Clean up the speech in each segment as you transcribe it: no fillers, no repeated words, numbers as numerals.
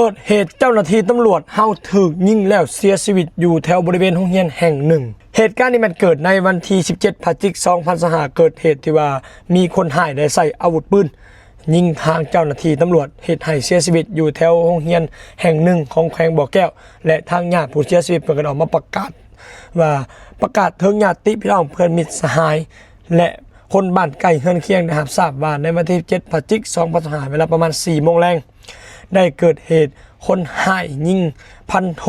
เกิดเหตุเจ้าหน้าที่ตำรวจเฮาถูกยิงแล้วเสียชีวิตอยู่แถวบริเวณโรงเรียนแห่งหนึ่งเหตุการณ์นี้มันเกิดในวันที่17 พฤศจิกายน 2025เกิดเหตุที่ว่ามีคนหายได้ใส่อาวุธปืนยิงทางเจ้าหน้าที่ตำรวจเหตุให้เสียชีวิตอยู่แถวโรงเรียนแห่งหนึ่งของแขวงบ่อแก้วและทางญาติผู้เสียชีวิตเพิ่นก็ออกมาประกาศว่าประกาศถึงญาติพี่น้องเพื่อนมิตรสหายและคนบ้านใกล้เฮือนเคียงนะครับทราบว่าในวันที่7 พฤศจิกายน 2025เวลาประมาณ 4 โมงแรงได้เกิดเหตุคนหายยิงพันโท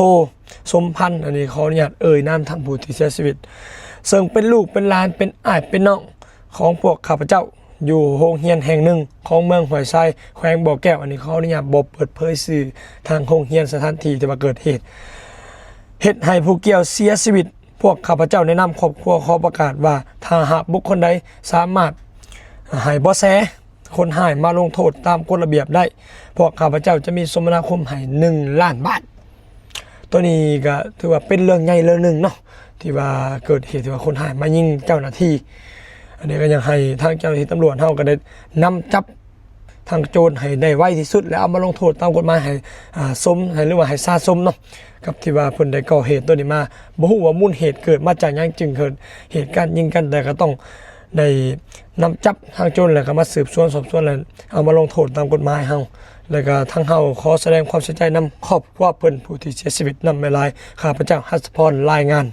สมพันธ์อันนี้ขออนุญาตนามทางผู้ที่เสียชีวิตซึ่งเป็นลูกเป็นหลานเป็นอ้ายเป็นน้องของพวกข้าพเจ้าอยู่โรงเรียนแห่งหนึ่งของเมืองห้วยทรายแขวงบ่อแก้วอันนี้ขออนุญาตบ่เปิดเผยสื่อทางโรงเรียนสถานที่ที่ว่าเกิดเหตุให้ผู้เกี่ยวเสียชีวิตพวกข้าพเจ้าในนามครอบครัวขอประกาศว่าถ้าหากบุคคลใดสามารถให้เบาะแสคนหายมาลงโทษตามกฎระเบียบได้พวกข้าพเจ้าจะมีสมนาคมให้1 ล้านบาทตัวนี้ก็ถือว่าเป็นเรื่องใหญ่เรื่องหนึ่งเนาะที่ว่าเกิดเหตุที่ว่าคนหายมายิงเจ้าหน้าที่อันนี้ก็ยังให้ทางเจ้าหน้าที่ตำรวจเฮาก็ได้นำจับทางโจรให้ได้ไวที่สุดแล้วเอามาลงโทษตามกฎหมายให้สมให้หรือว่าให้ซาสมเนาะกับที่ว่าเพิ่นได้ก่อเหตุตัวนี้มาบ่ฮู้ว่ามูลเหตุเกิดมาจากหยังจึงเกิดเหตุการณ์ยิงกันแต่ก็ต้องได้นำจับทางโจรแล้วก็มาสืบสวนสอบสวนแล้วเอามาลงโทษตามกฎหมายเฮาแล้วก็ทางเฮาขอแสดงความเสียใจนำครอบครัวเพิ่นผู้ที่เสียชีวิตนำไปหลายข้าพเจ้าหัสพรรายงาน